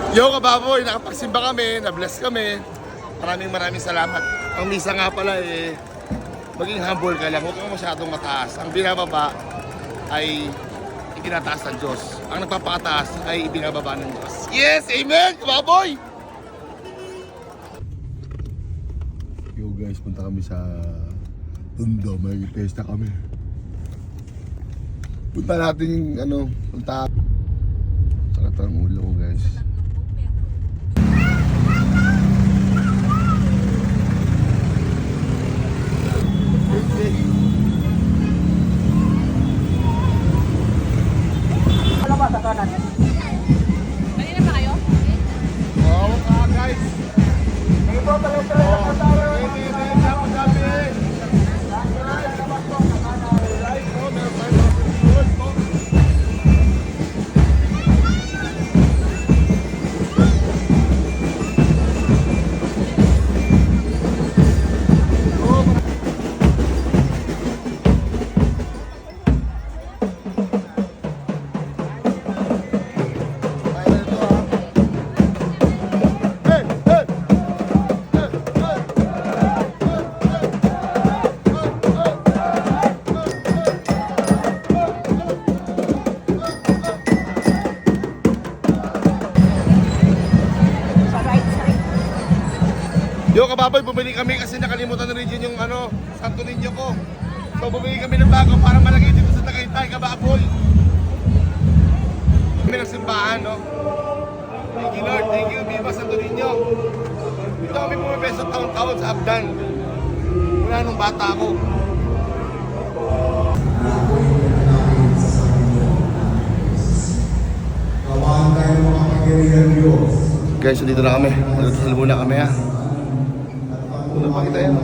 Yo kababoy, nakapagsimba kami, na-bless kami. Maraming salamat. Ang misa nga pala maging humble ka lang, huwag kang masyadong mataas. Ang binababa ay itinataas ng Diyos. Ang nagpapakataas ay ibinababa ng Diyos. Yes! Amen! Kababoy! Yo guys, punta kami sa Tondo. May pesta kami. Punta natin yung punta. Sakit ang ulo ko guys. Ano ba sa kanan? Kanina pa kayo? Oo guys. Dito, tuloy-tuloy na po tayo. Yo kababoy, bumili kami kasi nakalimutan na rin yung Santo Niño ko. So bumili kami ng bago para malagay dito sa Tagaytay, kababoy. Kami ng simbahan, no? Thank you Lord, thank you, Viva Santo Niño. Dito kami pumipeso taon-taon sa Abdan. Mula nung bata ako. Guys, so dito na kami. Nagdasal muna kami ha. Una pa kita yan.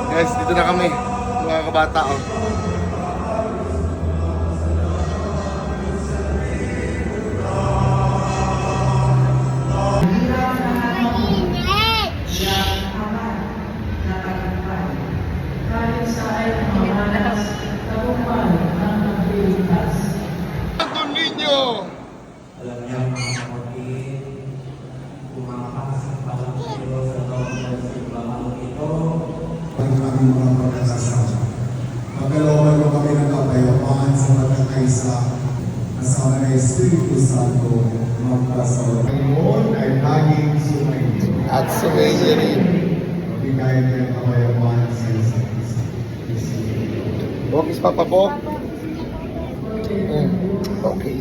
Guys, dito na kami. Mga kabata oh. Santo Niño! Alam niya mga kapatid, pumakas ang palangkilo sa loob ng simbahan ito. Ang aming mga pagkakasama. Pagkalooban mo kami ng kapayapaan sa pagkakaisa kasama ng Espiritu Santo magpasawa. Ngayon ay laging sumainyo. At sumainyo rin. Bigay niya ang kapayapaan sa isa't isa. Bokis Papa Bok. Okay.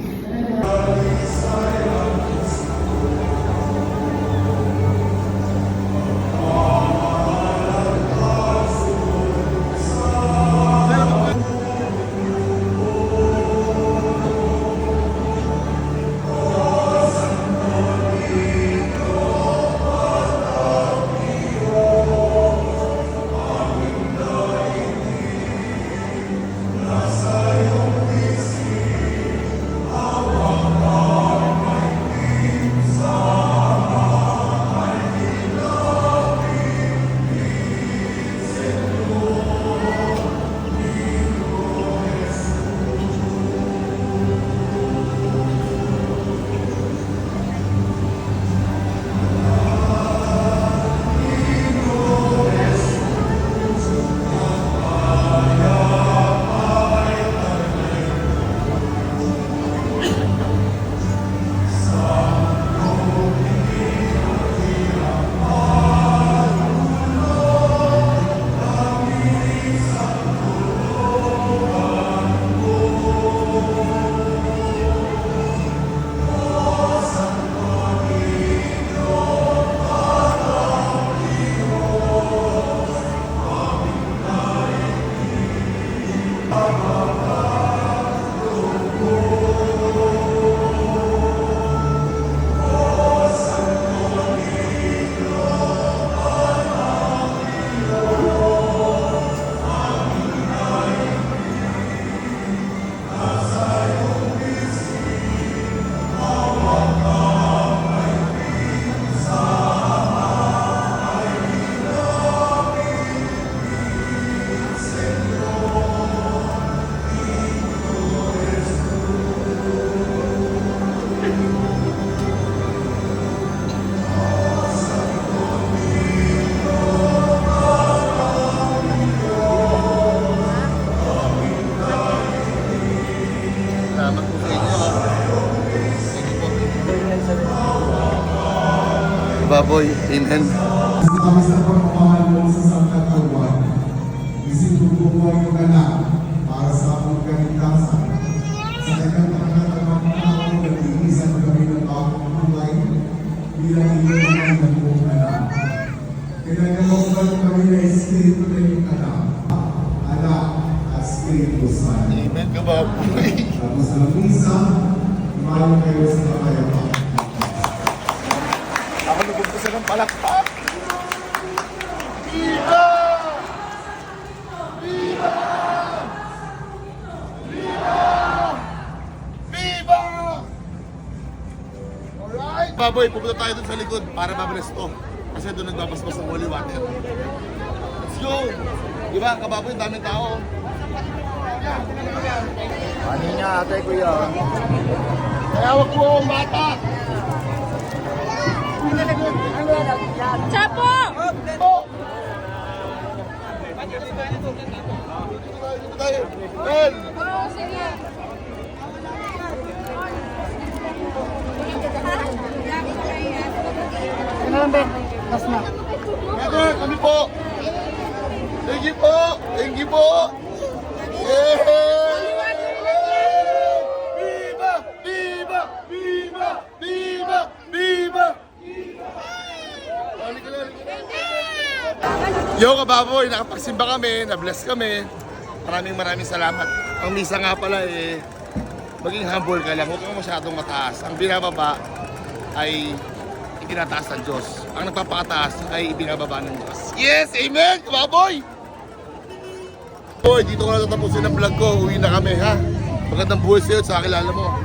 po sa inyo. Thank you po. Baboy, amen. Kami sa pagmamahal mo sa Santa Tauan, isinubuhay mo ka na para sa among kaligtasan. Sa kanyang pagkatapang tao, nag-iisan kami ng bagong buhay bilang iyong mga nagpong anak. Pinagkakupan kami na Espiritu na iyong anak at Espiritu Santo. Amen ka, baboy. Tapos sa misa, umayon kayo sa kapayapaan. Ako nagumpusa ng palakpak. Viva! Viva! Viva! Viva! Alright! Baboy, pupunta tayo dun sa likod para mabless to. Kasi doon nagbabasbas ng holy water. Let's go! Diba, kababoy, daming tao. Ano niya ate kuya? Kaya wag mo akong bata! Chapo! Oh! Dito tayo. El! Oo, sige. Ano lang, Ben? Last na. Brother, kami po! Thank you po! Thank you po! Yay! Viva! Viva! Viva! Viva! Viva! Halika na, halika na. Yo kababoy, nakapagsimba kami, na-bless kami. Maraming salamat. Ang misa nga pala maging humble ka lang, huwag kang masyadong mataas. Ang binababa ay itinataas ng Diyos. Ang nagpapakataas ay ibinababa ng Diyos. Yes! Amen! Kababoy! Boy, dito ko na tatapusin ang vlog ko. Uwi na kami, ha? Magandang buhay sa'yo at sa kakilala mo.